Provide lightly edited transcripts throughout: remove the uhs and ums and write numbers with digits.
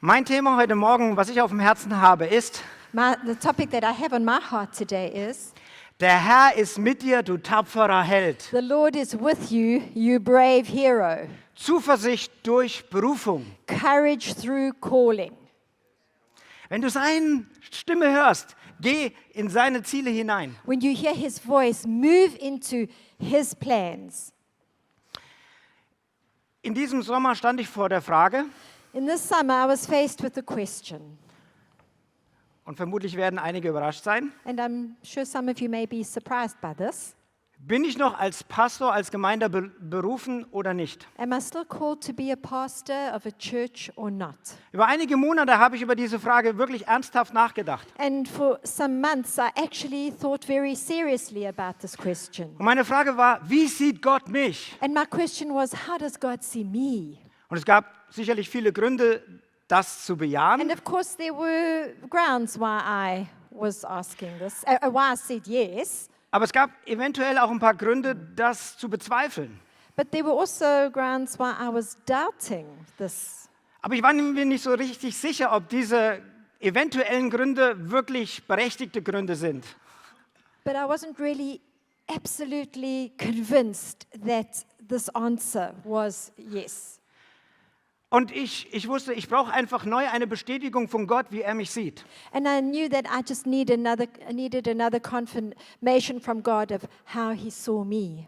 Mein Thema heute Morgen, was ich auf dem Herzen habe, ist: The topic that I have on my heart today is, Der Herr ist mit dir, du tapferer Held. the Lord is with you, you brave hero. Zuversicht durch Berufung. Courage through calling. Wenn du seine Stimme hörst, geh in seine Ziele hinein. When you hear his voice, move into his plans. In diesem Sommer stand ich vor der Frage, In this summer, I was faced with a question, und vermutlich werden einige überrascht sein: and I'm sure some of you may be surprised by this. Bin ich noch als Pastor, als Gemeinde berufen oder nicht? Am I still called to be a pastor of a church or not? Über einige Monate habe ich über diese Frage wirklich ernsthaft nachgedacht. And for some months, I actually thought very seriously about this question. Und meine Frage war: Wie sieht Gott mich? And my question was, how does God see me? Und es gab sicherlich viele Gründe, das zu bejahen. And of course, there were grounds why I was asking this, why I said yes. Aber es gab eventuell auch ein paar Gründe, das zu bezweifeln. But there were also grounds why I was doubting this. Aber ich war mir nicht so richtig sicher, ob diese eventuellen Gründe wirklich berechtigte Gründe sind. But I wasn't really absolutely convinced that this answer was yes. Und ich wusste, ich brauche einfach neu eine Bestätigung von Gott, wie er mich sieht. And I knew that I just needed another confirmation from God of how he saw me.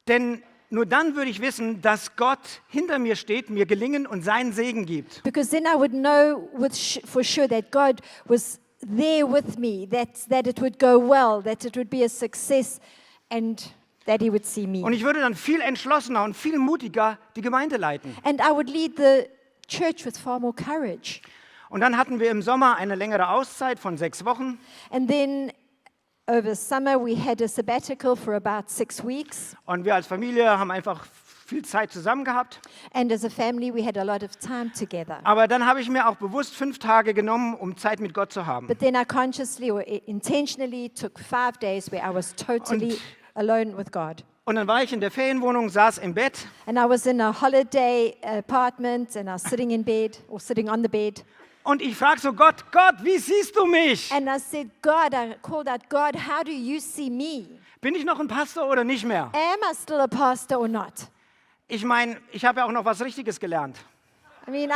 Denn nur dann würde ich wissen, dass Gott hinter mir steht, mir Gelingen und seinen Segen gibt. Because then I would know for sure that God was there with me, that it would go well, that it would be a success, and that he would see me. Und ich würde dann viel entschlossener und viel mutiger die Gemeinde leiten. And I would lead the church with far more courage. Und dann hatten wir im Sommer eine längere Auszeit von 6 Wochen. And then over summer we had a sabbatical for about 6 weeks. Und wir als Familie haben einfach viel Zeit zusammen gehabt. And as a family we had a lot of time together. Aber dann habe ich mir auch bewusst 5 Tage genommen, um Zeit mit Gott zu haben. But then I consciously or intentionally took 5 days where I was totally alone with God. Und dann war ich in der Ferienwohnung, saß im Bett. And I was in a holiday apartment and I was sitting in bed or sitting on the bed. Und ich frage so Gott, wie siehst du mich? And I said, God, I called out, God, how do you see me? Bin ich noch ein Pastor oder nicht mehr? Am I still a pastor or not? Ich meine, ich habe ja auch noch was Richtiges gelernt. I mean,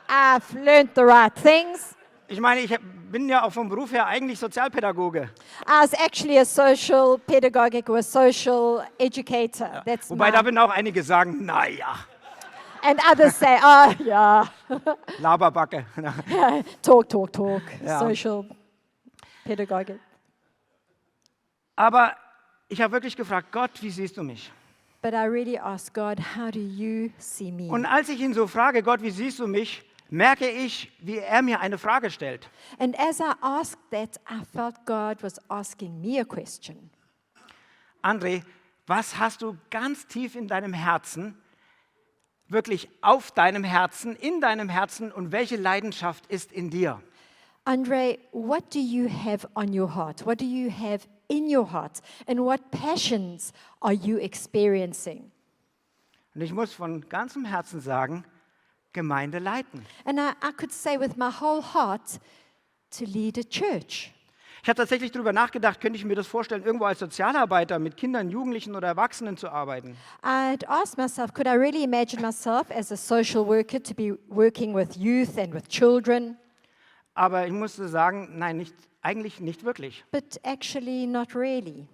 I've learned the right things. Ich meine, ich bin ja auch vom Beruf her eigentlich Sozialpädagoge. I was actually a social pedagogic or a social educator. That's Wobei da würden auch einige sagen, naja, And others say, oh, yeah, Laberbacke. talk, Ja. social pedagogic. Aber ich habe wirklich gefragt, Gott, wie siehst du mich? But I really asked God, how do you see me? Und als ich ihn so frage, Gott, wie siehst du mich, merke ich, wie er mir eine Frage stellt. And as I asked that, I felt God was asking me a question. André, was hast du ganz tief in deinem Herzen, wirklich auf deinem Herzen, in deinem Herzen, und welche Leidenschaft ist in dir? André, what do you have on your heart? What do you have in your heart? And what passions are you experiencing? Und ich muss von ganzem Herzen sagen, Gemeinde leiten. And I could say with my whole heart to lead a church. Ich habe tatsächlich darüber nachgedacht, könnte ich mir das vorstellen, irgendwo als Sozialarbeiter mit Kindern, Jugendlichen oder Erwachsenen zu arbeiten. I'd asked myself, could I really imagine myself as a social worker to be working with youth and with children? Aber ich musste sagen, nein, eigentlich nicht wirklich. But actually not really.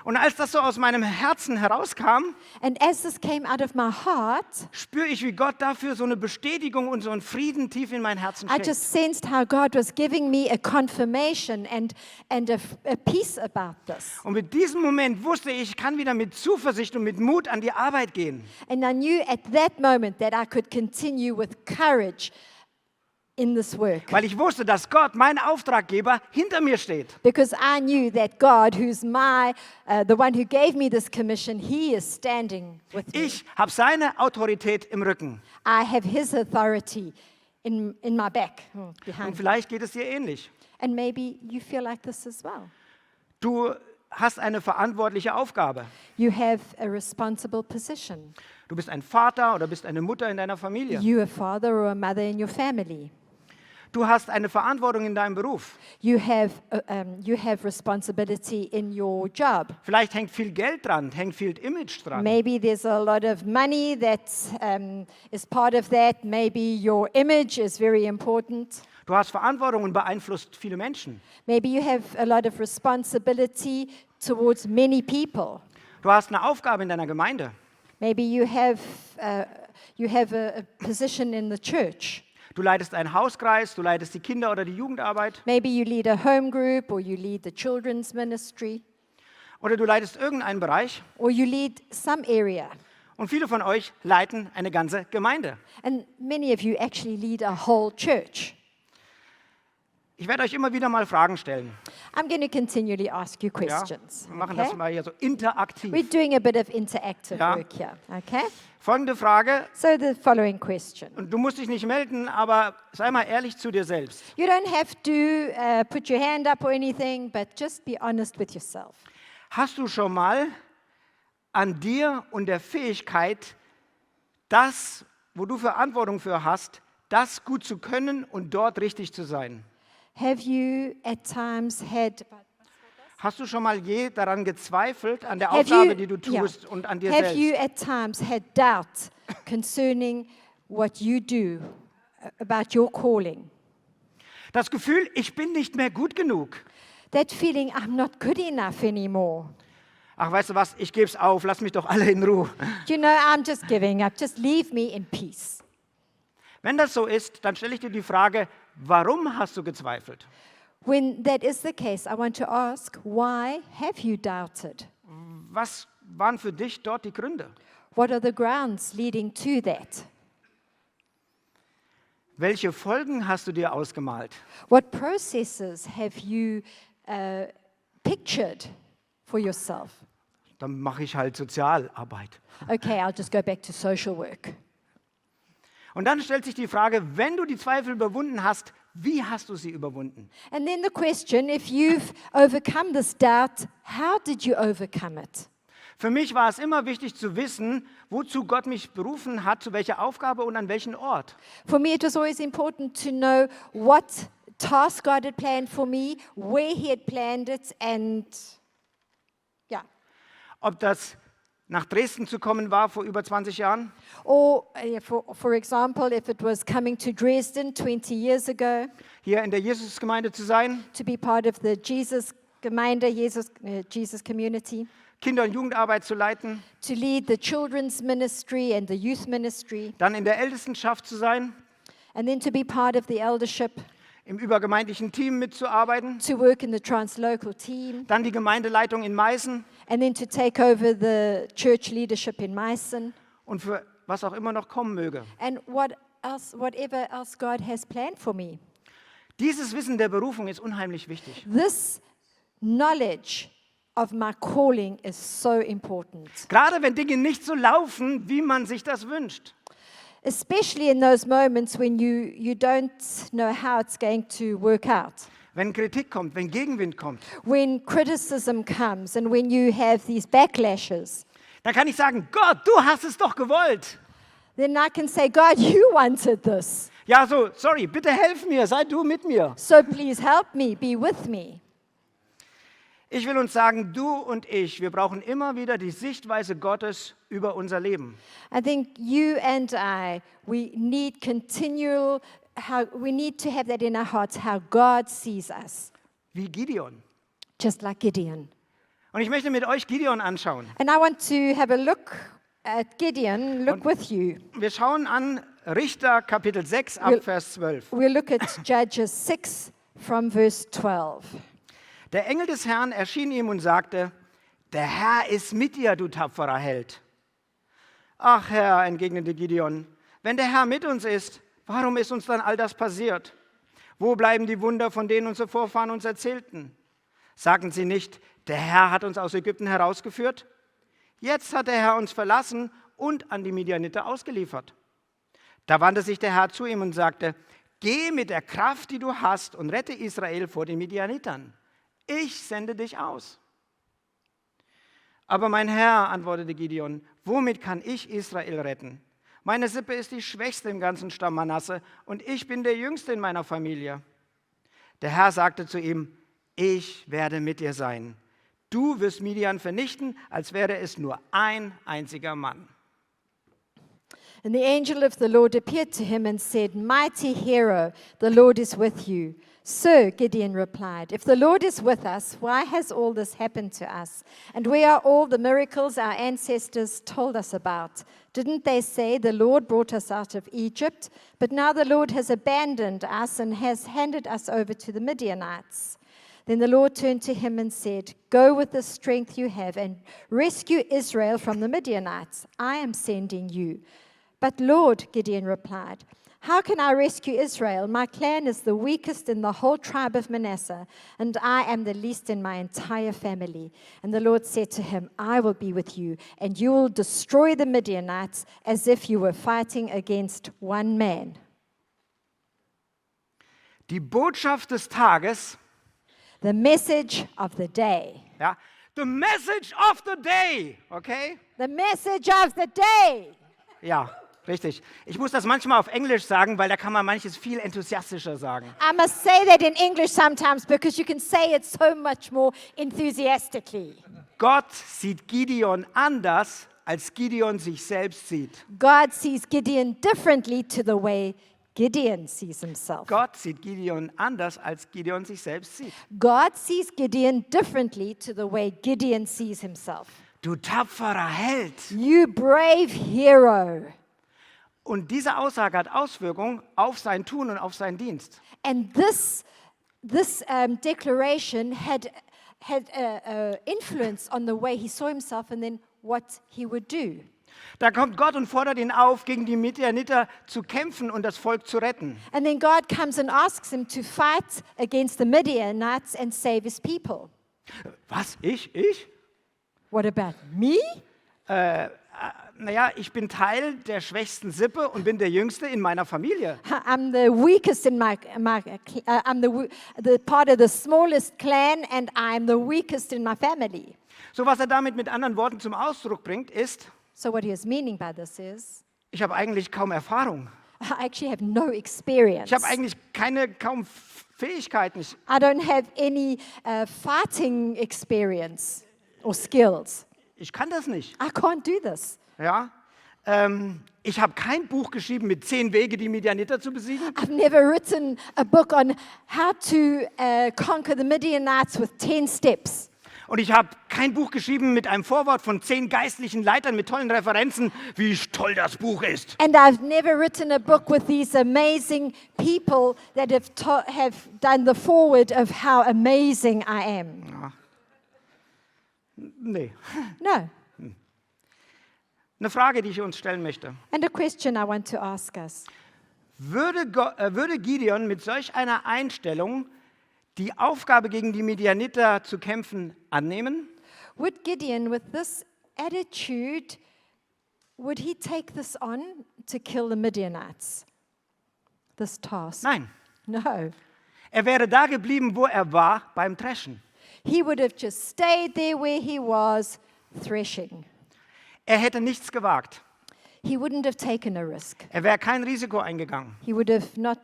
Und als das so aus meinem Herzen herauskam, And as this came out of my heart, spüre ich, wie Gott dafür so eine Bestätigung und so einen Frieden tief in mein Herzen I schenkt. just sensed how God was giving me a confirmation and a peace about this. Und mit diesem Moment wusste ich, ich kann wieder mit Zuversicht und mit Mut an die Arbeit gehen. And I knew at that moment that I could continue with courage in this work. Weil ich wusste, dass Gott, mein Auftraggeber, hinter mir steht. Because I knew that God, who's the one who gave me this commission, He is standing with me. Ich habe seine Autorität im Rücken. I have His authority in my back, behind Und me. vielleicht geht es dir ähnlich. And maybe you feel like this as well. Du hast eine verantwortliche Aufgabe. You have a responsible position. Du bist ein Vater oder bist eine Mutter in deiner Familie. You're a father or a mother in your family. Du hast eine Verantwortung in deinem Beruf. You have responsibility in your job. Vielleicht hängt viel Geld dran, hängt viel Image dran. Maybe there's a lot of money that is part of that. Maybe your image is very important. Du hast Verantwortung und beeinflusst viele Menschen. Maybe you have a lot of responsibility towards many people. Du hast eine Aufgabe in deiner Gemeinde. Maybe you have a position in the church. Du leitest einen Hauskreis, du leitest die Kinder- oder die Jugendarbeit. Maybe you lead a home group or you lead the children's ministry Oder du leitest irgendeinen Bereich. or you lead some area. Und viele von euch leiten eine ganze Gemeinde. And many of you actually lead a whole church. Ich werde euch immer wieder mal Fragen stellen. I'm going to continually ask you Ja? questions. Wir machen Okay? das mal hier so interaktiv. We're doing a bit of interactive Ja. work here. Okay? Folgende Frage, So the following question. und du musst dich nicht melden, aber sei mal ehrlich zu dir selbst. You don't have to put your hand up or anything, but just be honest with yourself. Hast du schon mal an dir und der Fähigkeit, das, wo du Verantwortung für hast, das gut zu können und dort richtig zu sein? Have you at times had Hast du schon mal je daran gezweifelt, an der Have Aufgabe, you- die du yeah. tust und an dir have you selbst? at times had doubt concerning what you do about your calling? Das Gefühl, ich bin nicht mehr gut genug. That feeling, I'm not good enough anymore. Ach, weißt du was, ich gebe es auf, lass mich doch alle in Ruhe. You know, I'm just giving up. Just leave me in peace. Wenn das so ist, dann stelle ich dir die Frage, warum hast du gezweifelt? When that is the case, I want to ask, why have you doubted? Was waren für dich dort die Gründe? What are the grounds leading to that? Welche Folgen hast du dir ausgemalt? What processes have you pictured for yourself? Dann mache ich halt Sozialarbeit. Okay, I'll just go back to social work. Und dann stellt sich die Frage, wenn du die Zweifel überwunden hast, wie hast du sie überwunden? And then the question, if you've overcome this doubt, how did you overcome it? Für mich war es immer wichtig zu wissen, wozu Gott mich berufen hat, zu welcher Aufgabe und an welchen Ort. For me, it was always important to know what task God had planned for me, where He had planned it, and yeah. Ob das nach Dresden zu kommen war vor über 20 Jahren, Or, for example, if it was coming to Dresden 20 years ago, hier in der Jesusgemeinde zu sein, to be part of the Gemeinde, Jesus community, Kinder- und Jugendarbeit zu leiten, to lead the children's ministry and the youth ministry, dann in der Ältestenschaft zu sein, and then to be part of the eldership, im übergemeindlichen Team mitzuarbeiten, to work in the translocal team, dann die Gemeindeleitung in Meißen and then to take over the church leadership in Meißen, und für was auch immer noch kommen möge. and whatever else God has planned for me. Dieses Wissen der Berufung ist unheimlich wichtig. This knowledge of my calling is so important, Gerade wenn Dinge nicht so laufen, wie man sich das wünscht. especially in those moments when you don't know how it's going to work out. Wenn Kritik kommt, wenn Gegenwind kommt, When criticism comes and when you have these backlashes, dann kann ich sagen, Gott, du hast es doch gewollt. then I can say, God, you wanted this. Ja, so, sorry, bitte helf mir, sei du mit mir. So please help me, be with me. Ich will uns sagen, du und ich, wir brauchen immer wieder die Sichtweise Gottes über unser Leben. I think you and I, we need to have that in our hearts, how God sees us, Wie Gideon. just like Gideon. Und ich möchte mit euch Gideon anschauen. And I want to have a look at Gideon, look with you. Wir schauen an Richter Kapitel 6 ab Will- Vers 12. We'll look at Judges 6 from verse 12. Der Engel des Herrn erschien ihm und sagte, der Herr ist mit dir, du tapferer Held. Ach Herr, entgegnete Gideon, wenn der Herr mit uns ist, warum ist uns dann all das passiert? Wo bleiben die Wunder, von denen unsere Vorfahren uns erzählten? Sagten sie nicht, der Herr hat uns aus Ägypten herausgeführt? Jetzt hat der Herr uns verlassen und an die Midianiter ausgeliefert. Da wandte sich der Herr zu ihm und sagte, geh mit der Kraft, die du hast, und rette Israel vor den Midianitern. Ich sende dich aus. Aber mein Herr, antwortete Gideon, womit kann ich Israel retten? Meine Sippe ist die schwächste im ganzen Stamm Manasse und ich bin der Jüngste in meiner Familie. Der Herr sagte zu ihm, ich werde mit dir sein. Du wirst Midian vernichten, als wäre es nur ein einziger Mann. And the angel of the Lord appeared to him and said, Mighty hero, the Lord is with you. Sir, Gideon replied, if the Lord is with us, why has all this happened to us? And where are all the miracles our ancestors told us about? Didn't they say the Lord brought us out of Egypt? But now the Lord has abandoned us and has handed us over to the Midianites. Then the Lord turned to him and said, go with the strength you have and rescue Israel from the Midianites. I am sending you. But Lord, Gideon replied, how can I rescue Israel? My clan is the weakest in the whole tribe of Manasseh, and I am the least in my entire family. And the Lord said to him, I will be with you, and you will destroy the Midianites as if you were fighting against one man. Die Botschaft des Tages, The message of the day. ja, the message of the day, okay? The message of the day. Ja, richtig. Ich muss das manchmal auf Englisch sagen, weil da kann man manches viel enthusiastischer sagen. I must say that in English sometimes because you can say it so much more enthusiastically. Gott sieht Gideon anders, als Gideon sich selbst sieht. God sees Gideon differently to the way Gideon sees himself. Gott sieht Gideon anders, als Gideon sich selbst sieht. God sees Gideon differently to the way Gideon sees himself. Du tapferer Held. You brave hero. Und diese Aussage hat Auswirkungen auf sein Tun und auf seinen Dienst. And this declaration had influence on the way he saw himself and then what he would do. Da kommt Gott und fordert ihn auf, gegen die Midianiter zu kämpfen und das Volk zu retten. And then God comes and asks him to fight against the Midianites and save his people. Was? Ich? What about me? Naja, ich bin Teil der schwächsten Sippe und bin der Jüngste in meiner Familie. I'm the weakest in I'm the part of the smallest clan and I'm the weakest in my family. So, was er damit mit anderen Worten zum Ausdruck bringt, ist, So what he is meaning by this is, ich habe eigentlich kaum Erfahrung. I actually have no experience. Ich habe eigentlich kaum Fähigkeiten. I don't have any fighting experience or skills. Ich kann das nicht. I can't do this. Ja? Ich habe kein Buch geschrieben mit 10 Wege, die Midianiter zu besiegen. I've never written a book on how to conquer the Midianites with 10 steps. Und ich habe kein Buch geschrieben mit einem Vorwort von 10 geistlichen Leitern mit tollen Referenzen, wie toll das Buch ist. And I've never written a book with these amazing people that have done the forward of how amazing I am. Ja. Nee. No. Eine Frage, die ich uns stellen möchte. And a question I want to ask us. Würde Gideon mit solch einer Einstellung die Aufgabe gegen die Midianiter zu kämpfen annehmen? Would Gideon, with this attitude, would he take this on to kill the Midianites? This task? Nein. No. Er wäre da geblieben, wo er war, beim Dreschen. He would have just stayed there where he was, threshing. Er hätte nichts gewagt. He wouldn't have taken a risk. Er wäre kein Risiko eingegangen. He would have not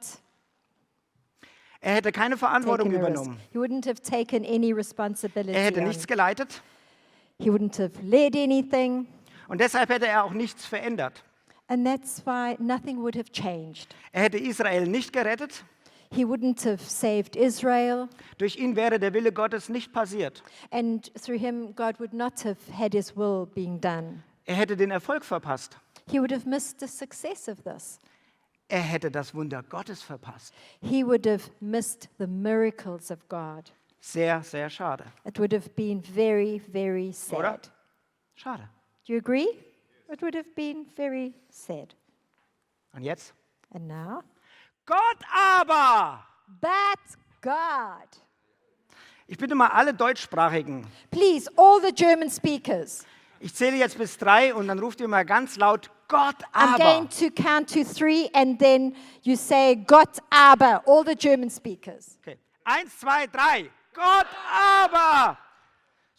Er hätte keine Verantwortung taken a risk. übernommen. He wouldn't have taken any responsibility. Er hätte on. nichts geleitet He wouldn't have led anything. und deshalb hätte er auch nichts verändert. And that's why nothing would have changed. Er hätte Israel nicht gerettet. He wouldn't have saved Israel. Durch ihn wäre der Wille Gottes nicht passiert. And through him, God would not have had his will being done. Er hätte den Erfolg verpasst. He would have missed the success of this. Er hätte das Wunder Gottes verpasst. He would have missed the miracles of God. Sehr, sehr schade. It would have been very, very sad. Oder? Schade. Do you agree? It would have been very sad. Und jetzt? And now? Gott aber! But God. Ich bitte mal alle Deutschsprachigen. Please, all the German speakers. Ich zähle jetzt bis 3 und dann ruft ihr mal ganz laut Gott I'm aber. going to count to 3 and then you say Gott aber, all the German speakers. Okay. 1, 2, 3. Gott aber!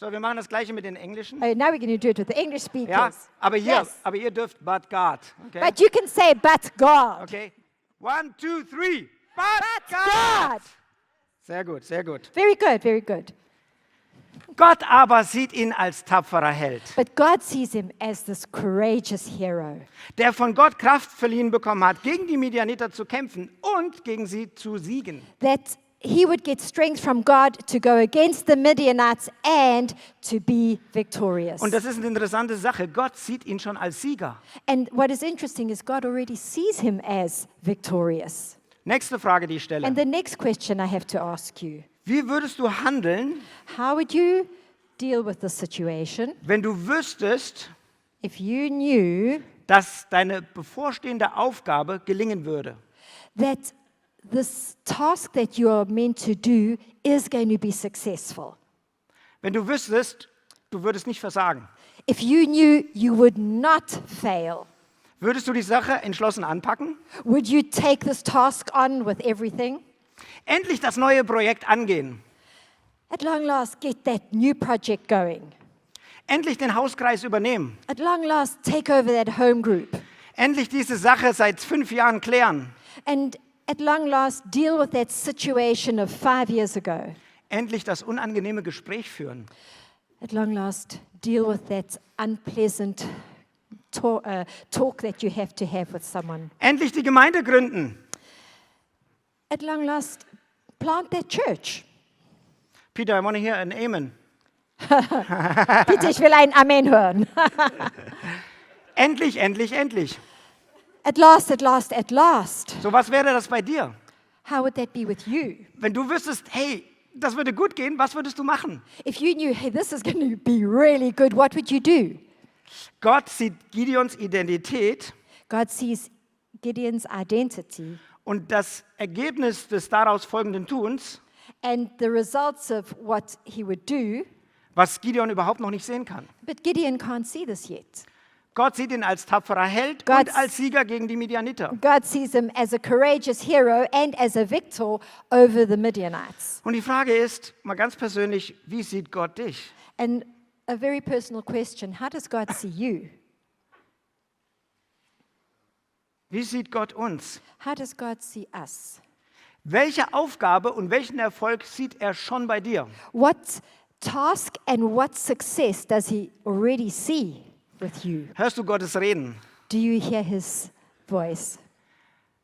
So, wir machen das Gleiche mit den Englischen. Oh, now we're going to do it with the English speakers. Ja, aber Yes. ihr dürft but God. Okay? But you can say, but God. Okay. 1, 2, 3. But God. Sehr gut, sehr gut. Very good, very good. Gott aber sieht ihn als tapferer Held, But God sees him as this courageous hero der von Gott Kraft verliehen bekommen hat, gegen die Midianiter zu kämpfen und gegen sie zu siegen. that he would get strength from God to go against the Midianites and to be victorious. Und das ist eine interessante Sache. Gott sieht ihn schon als Sieger. And what is interesting is God already sees him as victorious. Nächste Frage, die ich stelle. And the next question I have to ask you, Wie würdest du handeln, how would you deal with the situation wenn du wüsstest, if you knew dass deine bevorstehende Aufgabe gelingen würde? that this task that you are meant to do is going to be successful? Wenn du wüsstest, du würdest nicht versagen. If you knew you would not fail, Würdest du die Sache entschlossen anpacken? would you take this task on with everything? Endlich das neue Projekt angehen. At long last, get that new project going. Endlich den Hauskreis übernehmen. At long last, take over that home group. Endlich diese Sache seit 5 Jahren klären. And at long last, deal with that situation of 5 years ago. Endlich das unangenehme Gespräch führen. At long last, deal with that unpleasant talk that you have to have with someone. Endlich die Gemeinde gründen. At long last, plant that church. Peter, I want to hear an Amen. Bitte, ich will ein Amen hören. Endlich, endlich, endlich. At last, at last, at last. So, was wäre das bei dir? How would that be with you? Wenn du wüsstest, hey, das würde gut gehen, was würdest du machen? If you knew, hey, this is going to be really good, what would you do? Gott sieht Gideons Identität God sees Gideon's identity und das Ergebnis des daraus folgenden Tuns, and the results of what he would do, was Gideon überhaupt noch nicht sehen kann. but Gideon can't see this yet. Gott sieht ihn als tapferer Held Gott- und als Sieger gegen die Midianiter. God sees him as a courageous hero and as a victor over the Midianites. Und die Frage ist, mal ganz persönlich, wie sieht Gott dich? And a very personal question, how does God see you? Wie sieht Gott uns? How does God see us? Welche Aufgabe und welchen Erfolg sieht er schon bei dir? What task and what success does he already see with you? Hörst du Gottes Reden? Do you hear his voice?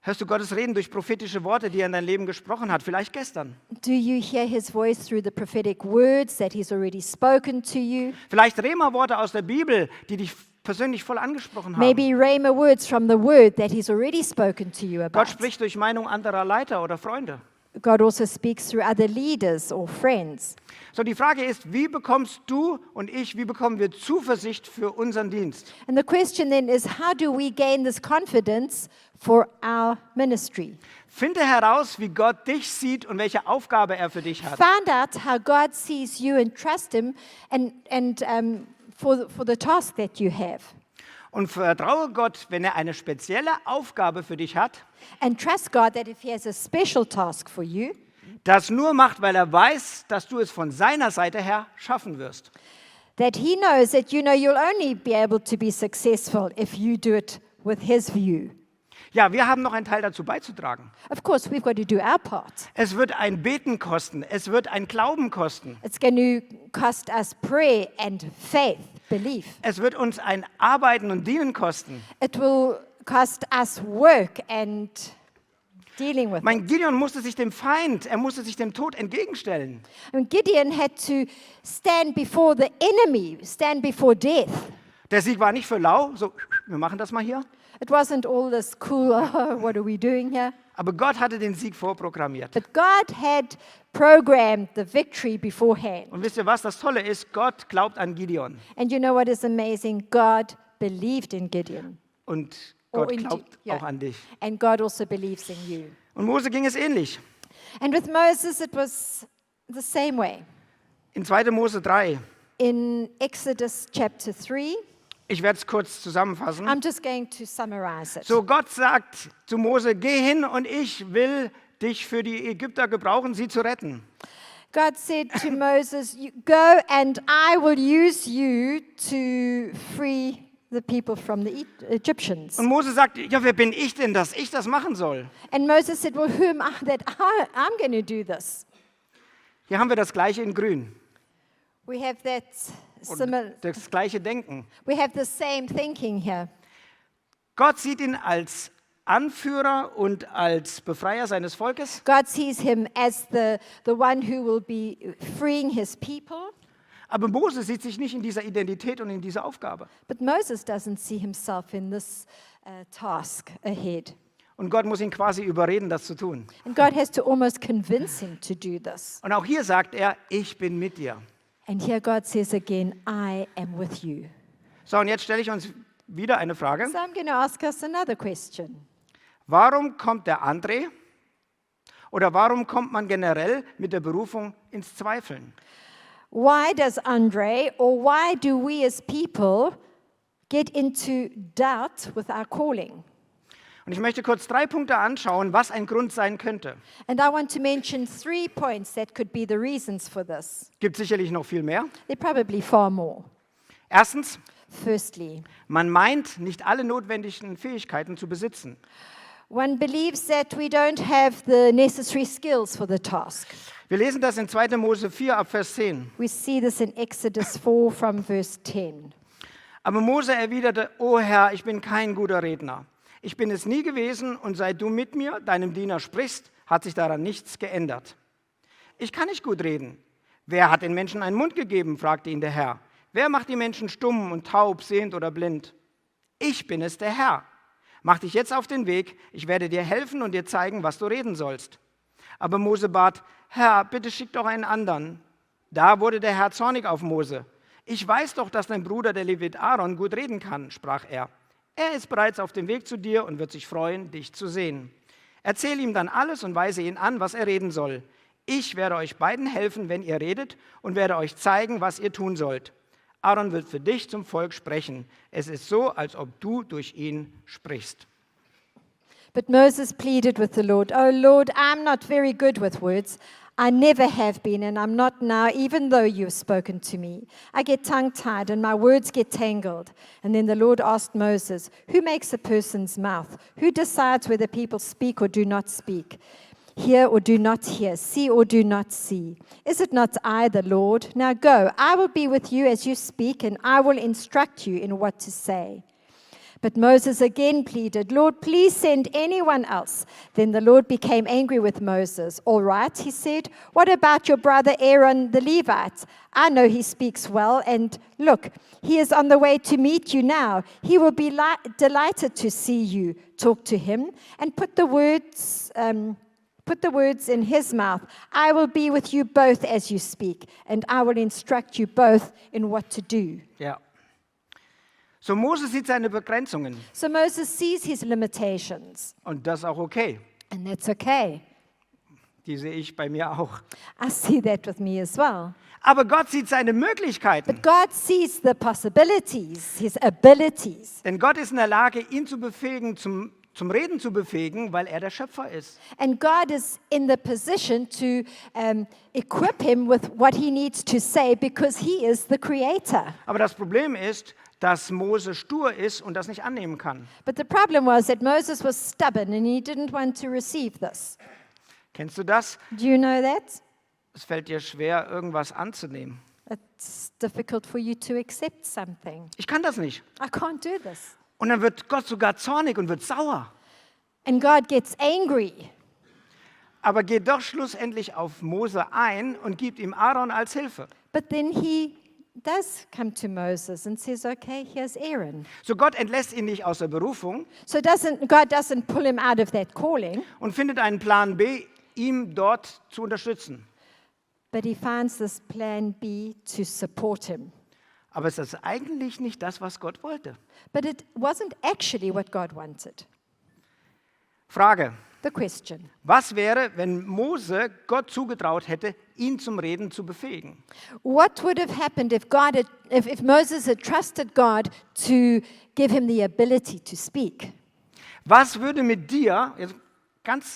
Hörst du Gottes Reden durch prophetische Worte, die er in dein Leben gesprochen hat, vielleicht gestern? Do you hear his voice through the prophetic words that he's already spoken to you? Vielleicht Rema-Worte aus der Bibel, die dich persönlich voll angesprochen haben. Maybe rhema words from the word that he's already spoken to you Gott about. spricht durch Meinung anderer Leiter oder Freunde. God also speaks through other leaders or friends. So, die Frage ist, wie bekommst du und ich, wie bekommen wir Zuversicht für unseren Dienst? And the question then is, how do we gain this confidence for our ministry? Finde heraus, wie Gott dich sieht und welche Aufgabe er für dich hat. Find out how God sees you and trust him for the task that you have. Und vertraue Gott, wenn er eine spezielle Aufgabe für dich hat, And trust God that if he has a special task for you, das nur macht, weil er weiß, dass du es von seiner Seite her schaffen wirst. that he knows that you'll only be able to be successful if you do it with his view. Ja, wir haben noch einen Teil dazu beizutragen. Of course, we've got to do our part. Es wird ein Beten kosten, es wird ein Glauben kosten, It's going to cost us prayer and faith, belief. es wird uns ein Arbeiten und Dienen kosten. It will cost us work and dealing with Mein it. Gideon musste sich dem Feind, er musste sich dem Tod entgegenstellen. And Gideon had to stand before the enemy, stand before death. Der Sieg war nicht für lau, so, wir machen das mal hier. It wasn't all this cool, what are we doing here? Aber Gott hatte den Sieg vorprogrammiert. But God had programmed the victory beforehand. Und wisst ihr was, das Tolle ist, Gott glaubt an Gideon. And you know what is amazing? God believed in Gideon. Und Or Gott in glaubt yeah. auch an dich. And God also believes in you. Und Mose ging es ähnlich. And with Moses, it was the same way. In 2. Mose 3, In Exodus chapter 3, ich werde es kurz zusammenfassen. I'm just going to summarize it. So, Gott sagt zu Mose, geh hin und ich will dich für die Ägypter gebrauchen, sie zu retten. God said to Moses, go and I will use you to free the people from the Egyptians. Und Mose sagt, ja, wer bin ich denn, dass ich das machen soll? And Moses said, well, who am I that I'm going to do this? Hier haben wir das Gleiche in Grün. We have that Und das gleiche Denken. we have the same thinking here. Gott sieht ihn als Anführer und als Befreier seines Volkes. God sees him as the one who will be freeing his people. Aber Mose sieht sich nicht in dieser Identität und in dieser Aufgabe. But Moses doesn't see himself in this task ahead. Und Gott muss ihn quasi überreden, das zu tun. And God has to almost convince him to do this. Und auch hier sagt er, ich bin mit dir. And here God says again, I am with you. So, und jetzt stelle ich uns wieder eine Frage. So I'm going to ask us another question. Warum kommt der André oder warum kommt man generell mit der Berufung ins Zweifeln? Why does André, or why do we as people get into doubt with our calling? Und ich möchte kurz 3 Punkte anschauen, was ein Grund sein könnte. And I want to mention 3 points that could be the reasons for this. Gibt sicherlich noch viel mehr. There are probably far more. Erstens, Firstly, man meint, nicht alle notwendigen Fähigkeiten zu besitzen. one believes that we don't have the necessary skills for the task. Wir lesen das in 2. Mose 4 ab Vers 10. We see this in Exodus 4 from verse 10. Aber Mose erwiderte, O Herr, ich bin kein guter Redner. Ich bin es nie gewesen und seit du mit mir, deinem Diener, sprichst, hat sich daran nichts geändert. Ich kann nicht gut reden. Wer hat den Menschen einen Mund gegeben, fragte ihn der Herr. Wer macht die Menschen stumm und taub, sehend oder blind? Ich bin es, der Herr. Mach dich jetzt auf den Weg, ich werde dir helfen und dir zeigen, was du reden sollst. Aber Mose bat, Herr, bitte schick doch einen anderen. Da wurde der Herr zornig auf Mose. Ich weiß doch, dass dein Bruder, der Levit Aaron, gut reden kann, sprach er. Er ist bereits auf dem Weg zu dir und wird sich freuen, dich zu sehen. Erzähl ihm dann alles und weise ihn an, was er reden soll. Ich werde euch beiden helfen, wenn ihr redet, und werde euch zeigen, was ihr tun sollt. Aaron wird für dich zum Volk sprechen. Es ist so, als ob du durch ihn sprichst. But Moses pleaded with the Lord, Oh Lord, I'm not very good with words. I never have been, and I'm not now, even though you've spoken to me. I get tongue-tied, and my words get tangled. And then the Lord asked Moses, Who makes a person's mouth? Who decides whether people speak or do not speak? Hear or do not hear? See or do not see? Is it not I, the Lord? Now go, I will be with you as you speak, and I will instruct you in what to say. But Moses again pleaded, Lord, please send anyone else. Then the Lord became angry with Moses. All right, he said, what about your brother Aaron the Levite? I know he speaks well, and look, he is on the way to meet you now. He will be delighted to see you. Talk to him and put the words in his mouth. I will be with you both as you speak, and I will instruct you both in what to do. Ja. So Mose sieht seine Begrenzungen So Moses sees his limitations, und das ist auch okay. and that's okay. Die sehe ich bei mir auch. I see that with me as well. Aber Gott sieht seine Möglichkeiten. But God sees the possibilities, his abilities. Denn Gott ist in der Lage, ihn zu befähigen, zum Reden zu befähigen, weil er der Schöpfer ist. And God is in the position to equip him with what he needs to say because he is the creator. Aber das Problem ist, dass Mose stur ist und das nicht annehmen kann. But the problem was that Moses was stubborn and he didn't want to receive this. Kennst du das? Do you know that? Es fällt dir schwer, irgendwas anzunehmen. It's difficult for you to accept something. Ich kann das nicht. I can't do this. Und dann wird Gott sogar zornig und wird sauer. And God gets angry. Aber geht doch schlussendlich auf Mose ein und gibt ihm Aaron als Hilfe. But then he does come to Moses and says, okay, here's Aaron. So Gott entlässt ihn nicht aus der Berufung So God doesn't pull him out of that calling, und findet einen Plan B, ihm dort zu unterstützen. but he finds this plan B to support him. Aber es ist eigentlich nicht das, was Gott wollte. But it wasn't actually what God wanted. Frage: The question. Was wäre, wenn Mose Gott zugetraut hätte, ihn zum Reden zu befähigen? What would have happened if Moses had trusted God to give him the ability to speak? Was würde mit dir, jetzt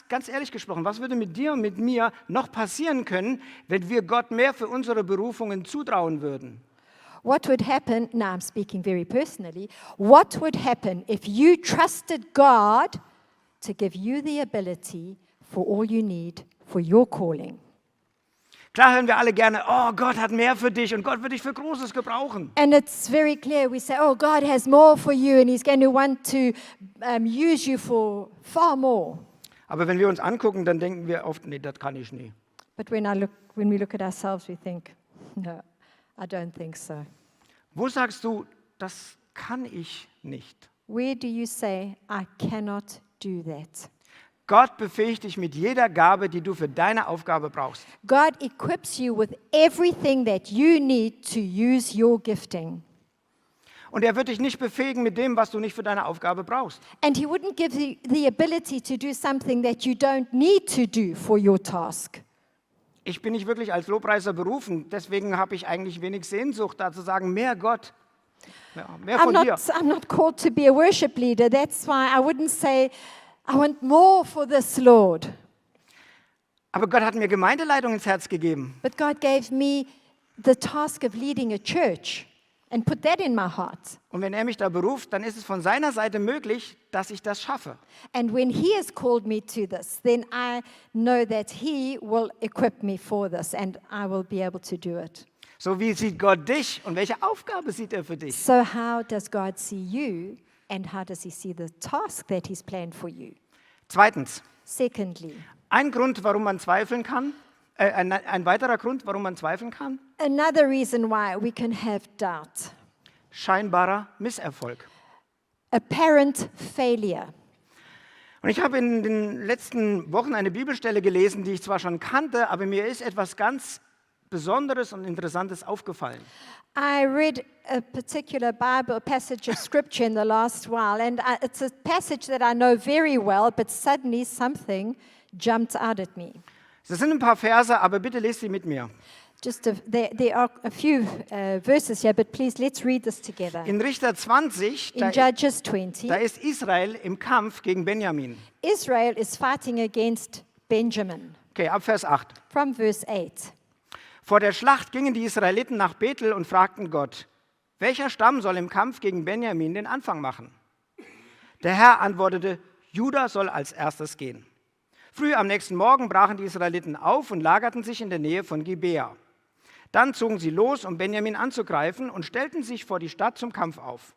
ganz ehrlich gesprochen, was würde mit dir und mit mir noch passieren können, wenn wir Gott mehr für unsere Berufungen zutrauen würden? What would happen, now I'm speaking very personally, what would happen if you trusted God to give you the ability for all you need for your calling? Klar hören wir alle gerne, oh, Gott hat mehr für dich und Gott wird dich für Großes gebrauchen. And it's very clear, we say, oh, God has more for you and He's going to want to use you for far more. Aber wenn wir uns angucken, dann denken wir oft, nee, das kann ich nie. But when we look at ourselves, we think, no, I don't think so. Wo sagst du, das kann ich nicht? Where do you say, I cannot do that? Gott befähigt dich mit jeder Gabe, die du für deine Aufgabe brauchst. God equips you with everything that you need to use your gifting. Und er wird dich nicht befähigen mit dem, was du nicht für deine Aufgabe brauchst. And He wouldn't give you the ability to do something that you don't need to do for your task. Ich bin nicht wirklich als Lobpreiser berufen, deswegen habe ich eigentlich wenig Sehnsucht, da zu sagen, mehr Gott, mehr von dir. I'm not called to be a worship leader. That's why I wouldn't say, I want more for this, Lord. Aber Gott hat mir Gemeindeleitung ins Herz gegeben. But God gave me the task of leading a church and put that in my heart. Und wenn er mich da beruft, dann ist es von seiner Seite möglich, dass ich das schaffe. And when He has called me to this, then I know that He will equip me for this and I will be able to do it. So wie sieht Gott dich und welche Aufgabe sieht er für dich? So how does God see you and how does He see the task that He's planned for you? Zweitens, Secondly, ein Grund, warum man zweifeln kann, ein weiterer Grund, warum man zweifeln kann, another reason why we can have doubt. scheinbarer Misserfolg. Apparent failure. Und ich habe in den letzten Wochen eine Bibelstelle gelesen, die ich zwar schon kannte, aber mir ist etwas ganz Besonderes und Interessantes aufgefallen. I read a particular Bible passage of scripture in the last while, and it's a passage that I know very well, but suddenly something jumped out at me. Das sind ein paar Verse, aber bitte lest sie mit mir. There are a few verses here, but please let's read this together. In Richter 20, In Judges 20, da ist Israel im Kampf gegen Benjamin. Israel is fighting against Benjamin. Okay, ab Vers 8. From verse 8. Vor der Schlacht gingen die Israeliten nach Bethel und fragten Gott, welcher Stamm soll im Kampf gegen Benjamin den Anfang machen? Der Herr antwortete, Juda soll als erstes gehen. Früh am nächsten Morgen brachen die Israeliten auf und lagerten sich in der Nähe von Gibea. Dann zogen sie los, um Benjamin anzugreifen und stellten sich vor die Stadt zum Kampf auf.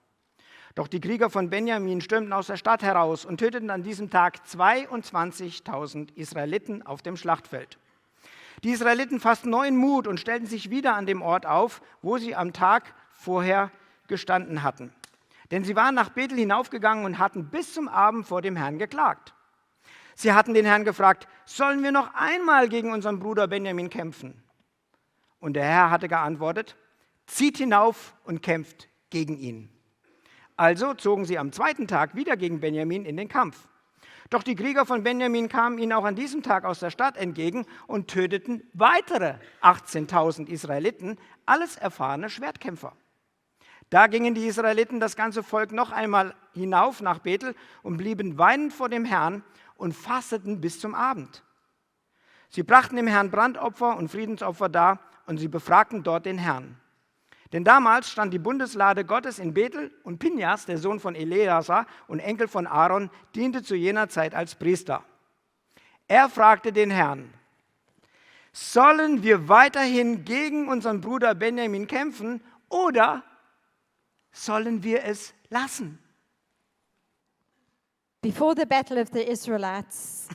Doch die Krieger von Benjamin stürmten aus der Stadt heraus und töteten an diesem Tag 22.000 Israeliten auf dem Schlachtfeld. Die Israeliten fassten neuen Mut und stellten sich wieder an dem Ort auf, wo sie am Tag vorher gestanden hatten. Denn sie waren nach Bethel hinaufgegangen und hatten bis zum Abend vor dem Herrn geklagt. Sie hatten den Herrn gefragt, sollen wir noch einmal gegen unseren Bruder Benjamin kämpfen? Und der Herr hatte geantwortet, zieht hinauf und kämpft gegen ihn. Also zogen sie am zweiten Tag wieder gegen Benjamin in den Kampf. Doch die Krieger von Benjamin kamen ihnen auch an diesem Tag aus der Stadt entgegen und töteten weitere 18.000 Israeliten, alles erfahrene Schwertkämpfer. Da gingen die Israeliten, das ganze Volk, noch einmal hinauf nach Bethel und blieben weinend vor dem Herrn und fasteten bis zum Abend. Sie brachten dem Herrn Brandopfer und Friedensopfer dar und sie befragten dort den Herrn. Denn damals stand die Bundeslade Gottes in Bethel und Pinjas, der Sohn von Eleazar und Enkel von Aaron, diente zu jener Zeit als Priester. Er fragte den Herrn, sollen wir weiterhin gegen unseren Bruder Benjamin kämpfen oder sollen wir es lassen? Before the battle, the Israelites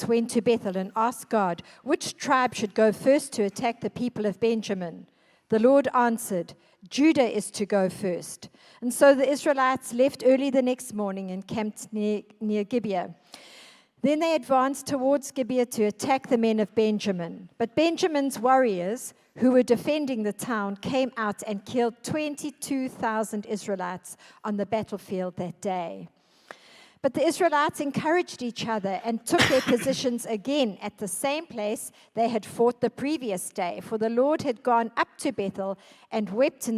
went to Bethel and asked God, which tribe should go first to attack the people of Benjamin? The Lord answered, Judah is to go first. And so the Israelites left early the next morning and camped near Gibeah. Then they advanced towards Gibeah to attack the men of Benjamin. But Benjamin's warriors, who were defending the town, came out and killed 22,000 Israelites on the battlefield that day. But the Israelites encouraged each other and took their positions again at the same place they had fought the previous day. For the Lord had gone up to Bethel and wept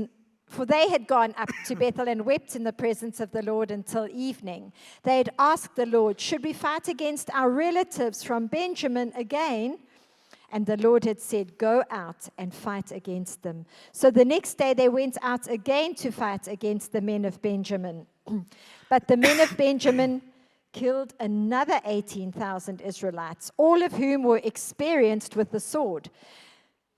For they had gone up to Bethel and wept in the presence of the Lord until evening. They had asked the Lord, should we fight against our relatives from Benjamin again? And the Lord had said, go out and fight against them. So the next day they went out again to fight against the men of Benjamin. But the men of Benjamin killed another 18,000 Israelites, all of whom were experienced with the sword.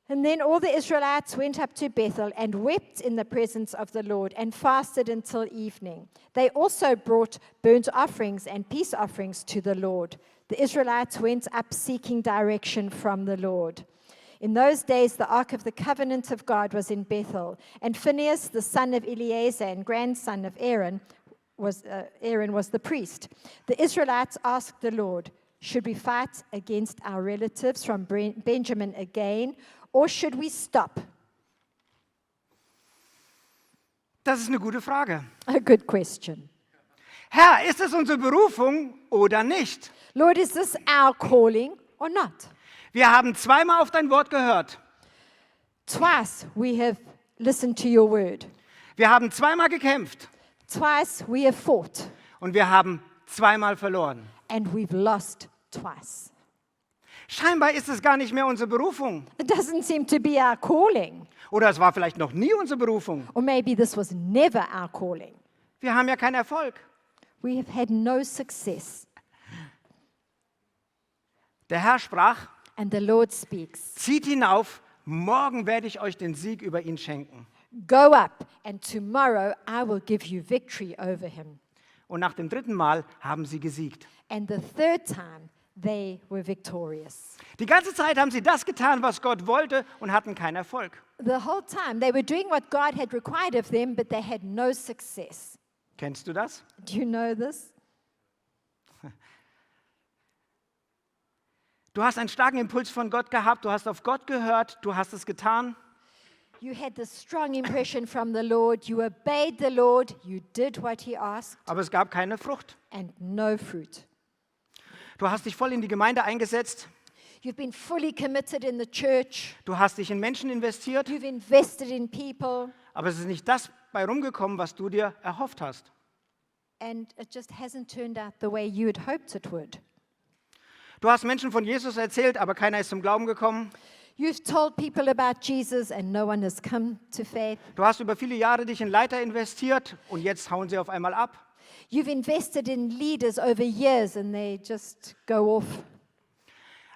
And then all the Israelites went up to Bethel and wept in the presence of the Lord and fasted until evening. They also brought burnt offerings and peace offerings to the Lord. The Israelites went up seeking direction from the Lord. In those days, the ark of the covenant of God was in Bethel, and Phinehas, the son of Eleazar and grandson of Aaron was the priest. The Israelites asked the Lord, should we fight against our relatives from Benjamin again, or should we stop? Das ist eine gute Frage. A good question. Herr, ist es unsere Berufung oder nicht? Lord, is this our calling or not? Wir haben zweimal auf dein Wort gehört. Twice we have listened to your word. Wir haben zweimal gekämpft. Twice we have fought. Und wir haben zweimal verloren. And we've lost twice. Scheinbar ist es gar nicht mehr unsere Berufung. It doesn't seem to be our calling. Oder es war vielleicht noch nie unsere Berufung. Or maybe this was never our calling. Wir haben ja keinen Erfolg. We have had no success. Der Herr sprach, And the Lord speaks, zieht hinauf, morgen werde ich euch den Sieg über ihn schenken. go up, and tomorrow I will give you victory over him. Und nach dem dritten Mal haben sie gesiegt. And the third time, they were victorious. Die ganze Zeit haben sie das getan, was Gott wollte und hatten keinen Erfolg. The whole time, they were doing what God had required of them, but they had no success. Kennst du das? Do you know this? Du hast einen starken Impuls von Gott gehabt, du hast auf Gott gehört, du hast es getan. You had this strong impression from the Lord, you obeyed the Lord, you did what he asked, Aber es gab keine Frucht. and no fruit. Du hast dich voll in die Gemeinde eingesetzt, You've been fully committed in the church, du hast dich in Menschen investiert, you've invested in people, aber es ist nicht das bei rumgekommen, was du dir erhofft hast. and it just hasn't turned out the way you had hoped it would. Du hast Menschen von Jesus erzählt, aber keiner ist zum Glauben gekommen. You've told people about Jesus and no one has come to faith. Du hast über viele Jahre dich in Leiter investiert und jetzt hauen sie auf einmal ab. You've invested in leaders over years and they just go off.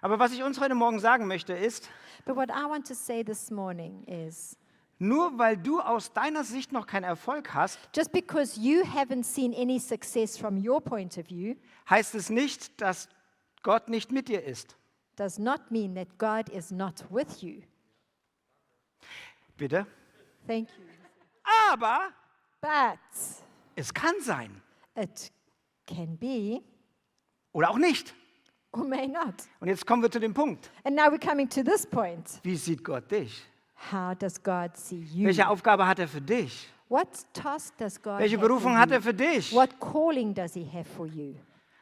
Aber was ich uns heute Morgen sagen möchte ist, But what I want to say this morning is, nur weil du aus deiner Sicht noch keinen Erfolg hast, just because you haven't seen any success from your point of view, heißt es nicht, dass Gott nicht mit dir ist. does not mean that God is not with you. Bitte? Thank you. Aber But es kann sein it can be oder auch nicht. or may not. Und jetzt kommen wir zu dem Punkt. And now we're coming to this point. Wie sieht Gott dich? How does God see you? Welche Aufgabe hat er für dich? What task does God Welche have Berufung for hat you? er für dich? What calling does he have for you?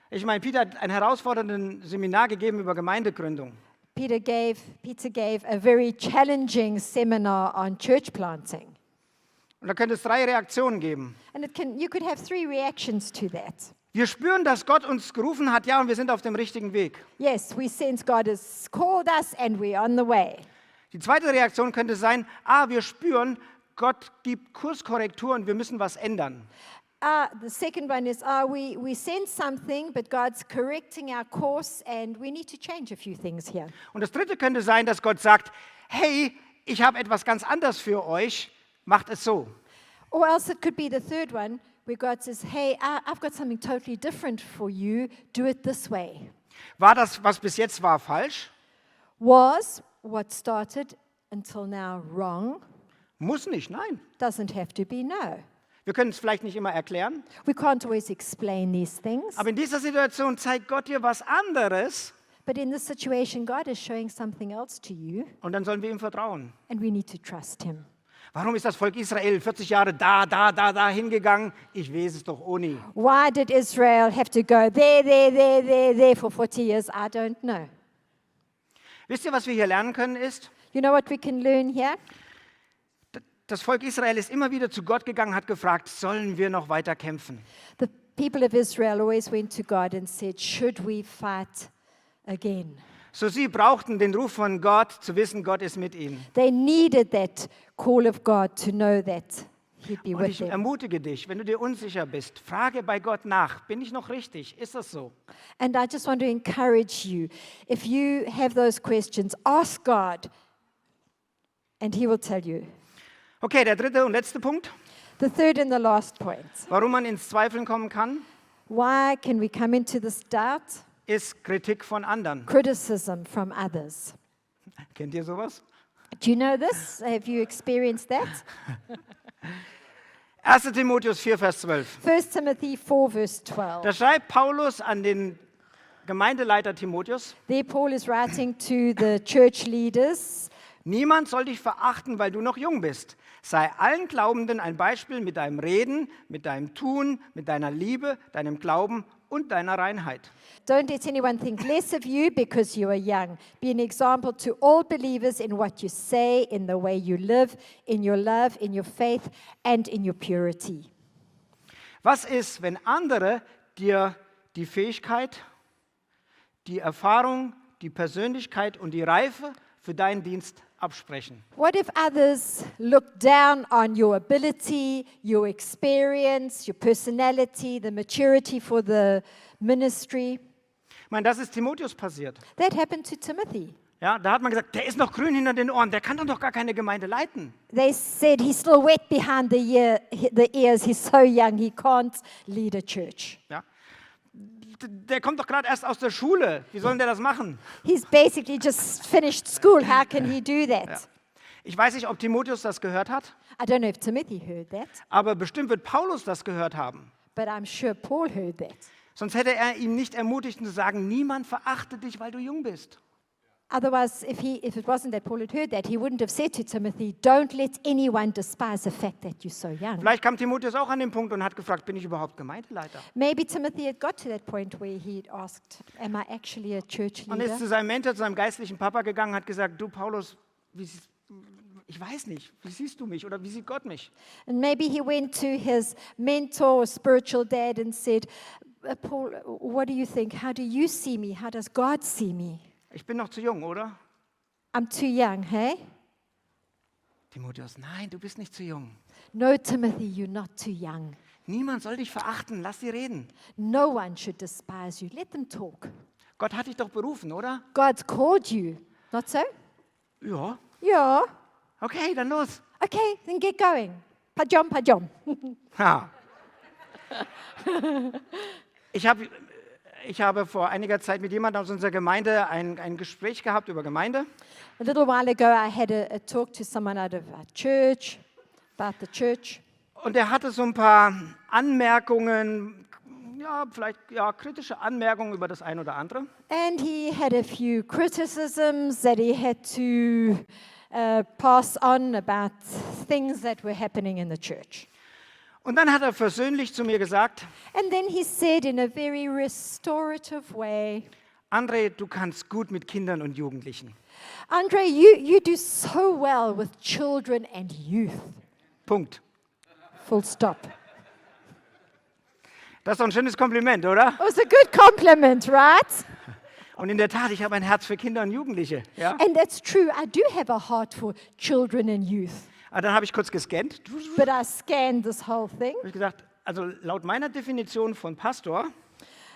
Ich meine, Peter hat ein herausforderndes Seminar gegeben über Gemeindegründung. Peter gave a very challenging seminar on church planting. Und da könnte es 3 Reaktionen geben. And you could have 3 reactions to that. Wir spüren, dass Gott uns gerufen hat, ja, und wir sind auf dem richtigen Weg. Yes, we sense God has called us and we're on the way. Die zweite Reaktion könnte sein, wir spüren, Gott gibt Kurskorrektur und wir müssen was ändern. The second one is, we sense something, but God's correcting our course and we need to change a few things here. Und das dritte könnte sein, dass Gott sagt, hey, ich habe etwas ganz anderes für euch, macht es so. Or else it could be the third one, where God says, hey, I've got something totally different for you, do it this way. War das, was bis jetzt war, falsch? Was what started until now wrong? Muss nicht, nein. Doesn't have to be, no. Wir können es vielleicht nicht immer erklären, We can't always explain these things, aber in dieser Situation zeigt Gott dir was anderes but in this situation, God is showing something else to you, und dann sollen wir ihm vertrauen. and we need to trust Him. Warum ist das Volk Israel 40 Jahre da hingegangen? Ich weiß es doch ohne. Why did Israel have to go there for 40 years? I don't know. Wisst ihr, was wir hier lernen können ist, You know what we can learn here? Das Volk Israel ist immer wieder zu Gott gegangen, hat gefragt, sollen wir noch weiter kämpfen? The people of Israel always went to God and said, should we fight again? So sie brauchten den Ruf von Gott, zu wissen, Gott ist mit ihnen. They needed that call of God to know that He'd be Und with ich them. ermutige dich, wenn du dir unsicher bist, frage bei Gott nach, bin ich noch richtig? Ist das so? And I just want to encourage you, if you have those questions, ask God and He will tell you. Okay, der dritte und letzte Punkt, The third and the last point. warum man ins Zweifeln kommen kann, Why can we come into this doubt? ist Kritik von anderen. Criticism from others. Kennt ihr sowas? Do you know this? Have you experienced that? 1. Timotheus 4, Vers 12. 1 Timothy 4, verse Da 12. schreibt Paulus an den Gemeindeleiter Timotheus, There, Paul is writing to the church leaders. niemand soll dich verachten, weil du noch jung bist. Sei allen Glaubenden ein Beispiel mit deinem Reden, mit deinem Tun, mit deiner Liebe, deinem Glauben und deiner Reinheit. Don't let anyone think less of you because you are young. Be an example to all believers in what you say, in the way you live, in your love, in your faith, and in your purity. Was ist, wenn andere dir die Fähigkeit, die Erfahrung, die Persönlichkeit und die Reife für deinen Dienst absprechen? What if others look down on your ability, your experience, your personality, the maturity for the ministry? Ich meine, das ist Timotheus passiert. That happened to Timothy. Ja, da hat man gesagt, der ist noch grün hinter den Ohren, der kann doch noch gar keine Gemeinde leiten. They said he's still wet behind the ears, he's so young, he can't lead a church. Ja. Der kommt doch gerade erst aus der Schule. Wie soll denn der das machen? He's basically just finished school, how can he do that? Ja. Ich weiß nicht, ob Timotheus das gehört hat, I don't know if Timothy heard that, aber bestimmt wird Paulus das gehört haben. but I'm sure Paul heard that. Sonst hätte er ihm nicht ermutigt zu sagen, niemand verachtet dich, weil du jung bist. Otherwise, if it wasn't that Paul had heard that, he wouldn't have said to Timothy, don't let anyone despise the fact that you're so young. Vielleicht kam Timotheus auch an den Punkt und hat gefragt, bin ich überhaupt Gemeindeleiter? Maybe Timothy had got to that point where he'd asked, am I actually a church Und ist leader? zu seinem Mentor, zu seinem geistlichen Papa gegangen und hat gesagt, du Paulus, ich weiß nicht, wie siehst du mich oder wie sieht Gott mich? And maybe he went to his mentor or spiritual dad and said, Paul, what do you think? How do you see me? How does God see me? Ich bin noch zu jung, oder? I'm too young, hey? Timotheus, nein, du bist nicht zu jung. No, Timothy, you're not too young. Niemand soll dich verachten, lass sie reden. No one should despise you. Let them talk. Gott hat dich doch berufen, oder? God's called you. Not so? Ja. Yeah. Okay, dann los. Okay, then get going. Pajom, pajom. Ha. Ich habe vor einiger Zeit mit jemandem aus unserer Gemeinde ein Gespräch gehabt über Gemeinde. A little while ago, I had a talk to someone out of our church about the church. Und er hatte so ein paar Anmerkungen, ja, vielleicht ja, kritische Anmerkungen über das eine oder andere. And he had a few criticisms that he had to pass on about things that were happening in the church. Und dann hat er versöhnlich zu mir gesagt, And then he said in a very restorative way, André, du kannst gut mit Kindern und Jugendlichen. Andre, you do so well with children and youth. Punkt. Full stop. Das ist doch ein schönes Kompliment, oder? It was a good compliment, right? Und in der Tat, ich habe ein Herz für Kinder und Jugendliche. Ja? And that's true. I do have a heart for children and youth. Dann habe ich kurz gescannt. But I scanned this whole thing. Habe ich gedacht, also laut meiner Definition von Pastor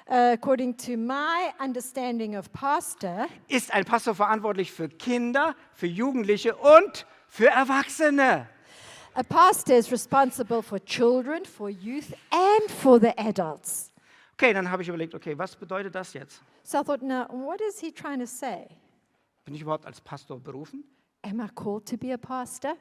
According to my understanding of pastor, ist ein Pastor verantwortlich für Kinder, für Jugendliche und für Erwachsene. a pastor is responsible for children, for youth, and for the adults. Okay, dann habe ich überlegt, okay, was bedeutet das jetzt? So I thought, now, what is he trying to say? Bin ich überhaupt als Pastor berufen? Am I called to be a pastor?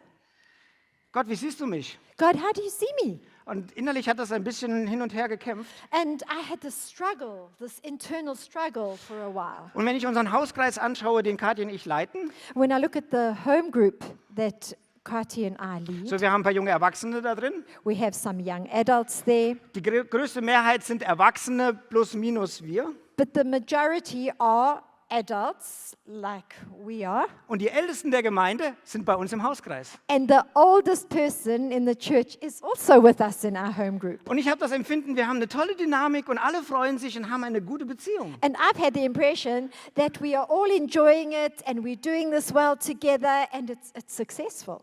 Gott, wie siehst du mich? God, how do you see me? Und innerlich hat das ein bisschen hin und her gekämpft. And I had this struggle, this internal struggle for a while. Und wenn ich unseren Hauskreis anschaue, den Kathi und ich leiten, When I look at the home group that Kati and I lead, so wir haben ein paar junge Erwachsene da drin. we have some young adults there, Die größte Mehrheit sind Erwachsene plus minus wir. but the majority are adults, like we are. Und die Ältesten der Gemeinde sind bei uns im Hauskreis. And the oldest person in the church is also with us in our home group. Und ich habe das Empfinden, wir haben eine tolle Dynamik und alle freuen sich und haben eine gute Beziehung. And I've had the impression that we are all enjoying it and we're doing this well together and it's successful.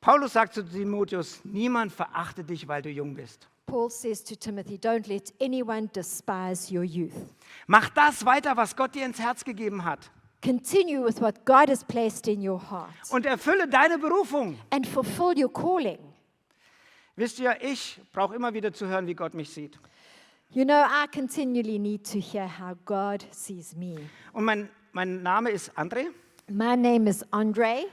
Paulus sagt zu Timotheus, niemand verachte dich, weil du jung bist. Paul says to Timothy, don't let anyone despise your youth. Mach das weiter, was Gott dir ins Herz gegeben hat. Continue with what God has placed in your heart Und erfülle deine Berufung. and fulfill your calling. Wisst ihr, ich brauche immer wieder zu hören, wie Gott mich sieht. You know, I continually need to hear how God sees me. Und mein Name ist André. My name is André.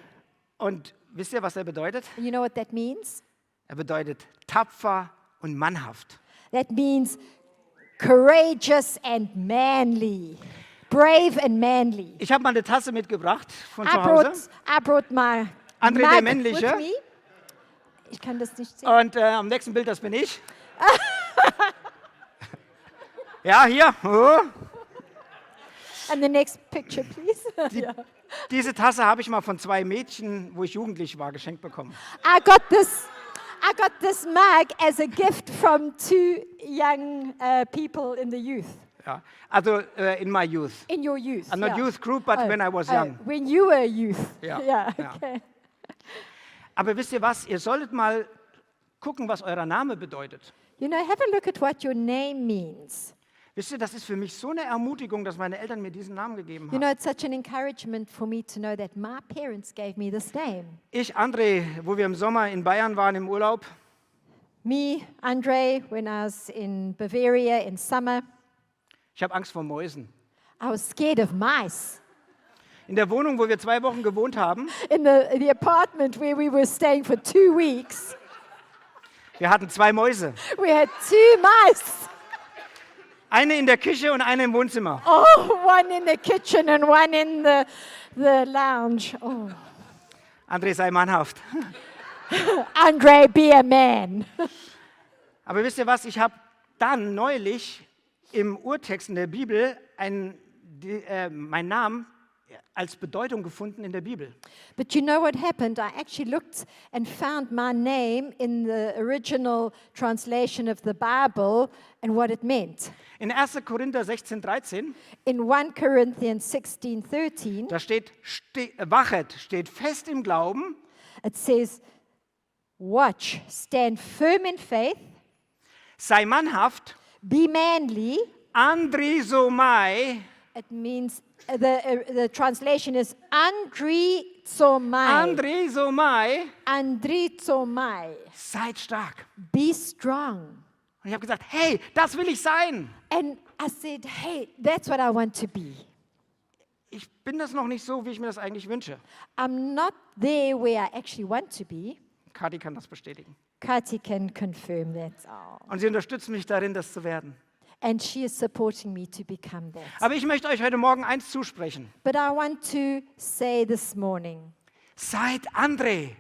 Und wisst ihr, was er bedeutet? You know what that means? Er bedeutet tapfer und mannhaft. That means courageous and manly. Brave and manly. Ich habe mal eine Tasse mitgebracht von zu Hause. I brought my André, der mug Männliche. with me. Ich kann das nicht sehen. Und am nächsten Bild, das bin ich. Ja, hier. Oh. And the next picture, please. Diese Tasse habe ich mal von 2 Mädchen, wo ich jugendlich war, geschenkt bekommen. I got this mug as a gift from 2 young people in the youth. Ja. Also in my youth. In your youth. I'm not yeah. youth group, but when I was young. When you were youth. Ja, Yeah, ja. okay. Aber wisst ihr was? Ihr solltet mal gucken, was euer Name bedeutet. You know, have a look at what your name means. Wisst ihr, das ist für mich so eine Ermutigung, dass meine Eltern mir diesen Namen gegeben You haben. know, it's such an encouragement for me to know that my parents gave me this name. Ich, André, wo wir im Sommer in Bayern waren im Urlaub, Me, André, when I was in Bavaria in summer, ich habe Angst vor Mäusen. I was scared of mice. In der Wohnung, wo wir 2 Wochen gewohnt haben, In the apartment where we were staying for 2 weeks, wir hatten 2 Mäuse. we had 2 mice. Eine in der Küche und eine im Wohnzimmer. Oh, one in the kitchen and one in the lounge. Oh. André, sei mannhaft. André, be a man. Aber wisst ihr was? Ich habe dann neulich im Urtext in der Bibel meinen Namen als Bedeutung gefunden in der Bibel. But you know what happened? I actually looked and found my name in the original translation of the Bible and what it meant. In 1. Korinther 16,13, In 1 Corinthians 16:13, da steht, wachet, steht fest im Glauben, it says, watch, stand firm in faith, sei mannhaft, be manly. andrizomai, It means, the translation is andrizomai. Andrizomai. seid stark. Be strong. Und ich habe gesagt, hey, das will ich sein. And I said, hey, that's what I want to be. Ich bin das noch nicht so, wie ich mir das eigentlich wünsche. I'm not there where I actually want to be. Kati kann das bestätigen. Kati can confirm that. Oh. Und sie unterstützt mich darin, das zu werden. And she is supporting me to become that. Aber ich möchte euch heute Morgen eins zusprechen. But I want to say this morning, Seid André.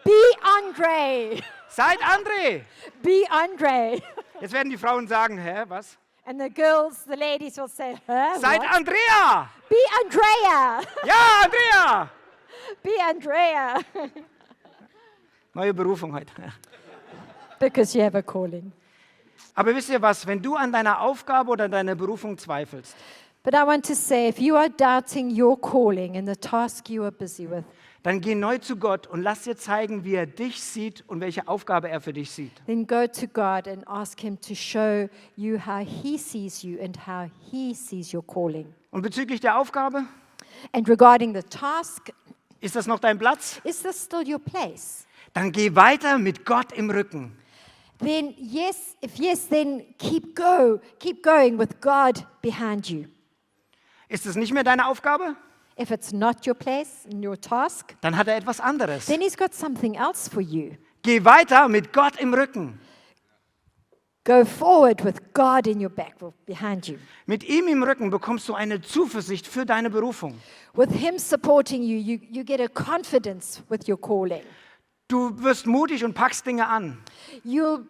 be André. Seid André. Be André. Jetzt werden die Frauen sagen, hä, was? And the girls, the ladies will say, huh? Seid What? Andrea. Be Andrea. Ja, Andrea. Be Andrea. Neue Berufung heute. Because you have a calling. Aber wisst ihr was, wenn du an deiner Aufgabe oder deiner Berufung zweifelst, But I want to say, if you are doubting your calling and the task you are busy with, dann geh neu zu Gott und lass dir zeigen, wie er dich sieht und welche Aufgabe er für dich sieht. then go to God and ask Him to show you how He sees you and how He sees your calling. Und bezüglich der Aufgabe, And regarding the task, ist das noch dein Platz? is this still your place? Dann geh weiter mit Gott im Rücken. Then yes, if yes, then keep going with God behind you. Ist es nicht mehr deine Aufgabe? If it's not your place and your task, Dann hat er etwas anderes. then He's got something else for you. Geh weiter mit Gott im Rücken. Go forward with God in your back, behind you. Mit ihm im Rücken bekommst du eine Zuversicht für deine Berufung. With Him supporting you, you get a confidence with your calling. Du wirst mutig und packst Dinge an. You'll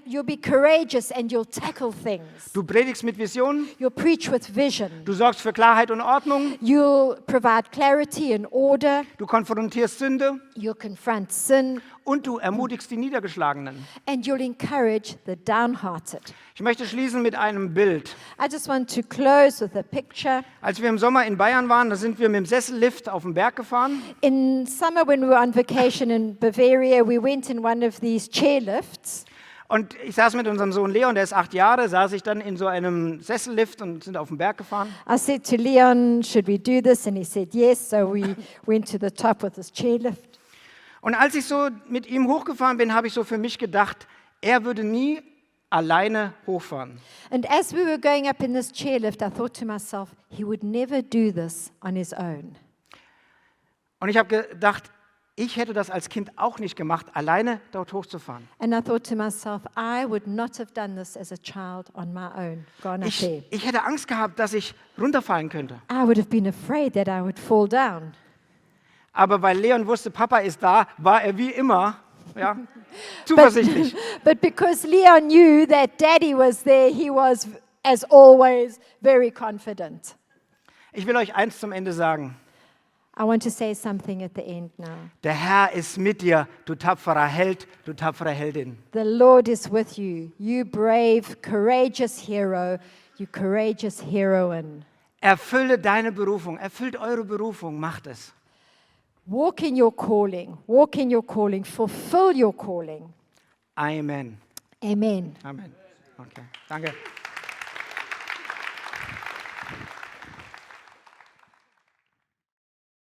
you'll be courageous and you'll tackle things. Du predigst mit Vision. You'll preach with vision. Du sorgst für Klarheit und Ordnung. You'll provide clarity and order. Du konfrontierst Sünde. You'll confront sin. Und du ermutigst die Niedergeschlagenen. And you'll encourage the downhearted. Ich möchte schließen mit einem Bild. I just want to close with a picture. Als wir im Sommer in Bayern waren, da sind wir mit dem Sessellift auf den Berg gefahren. In summer, when we were on vacation in Bavaria, we went in one of these chairlifts. Und ich saß mit unserem Sohn Leon, der ist 8 Jahre, saß ich dann in so einem Sessellift und sind auf den Berg gefahren. I said to Leon, should we do this? And he said yes, so we went to the top with this chairlift. Und als ich so mit ihm hochgefahren bin, habe ich so für mich gedacht, er würde nie alleine hochfahren. And as we were going up in this chairlift, I thought to myself, he would never do this on his own. Und ich habe gedacht, ich hätte das als Kind auch nicht gemacht, alleine dort hochzufahren. And I thought to myself, I would not have done this as a child on my own, gone up there. Ich hätte Angst gehabt, dass ich runterfallen könnte. I would have been afraid that I would fall down. Aber weil Leon wusste, Papa ist da, war er wie immer zuversichtlich. But because Leon knew that Daddy was there, he was, as always, very confident. Ich will euch eins zum Ende sagen. I want to say something at the end now. Der Herr ist mit dir, du tapferer Held, du tapfere Heldin. The Lord is with you, you brave, courageous hero, you courageous heroine. Erfülle deine Berufung, erfüllt eure Berufung, macht es. Walk in your calling, fulfill your calling. Amen. Amen. Amen. Okay, danke.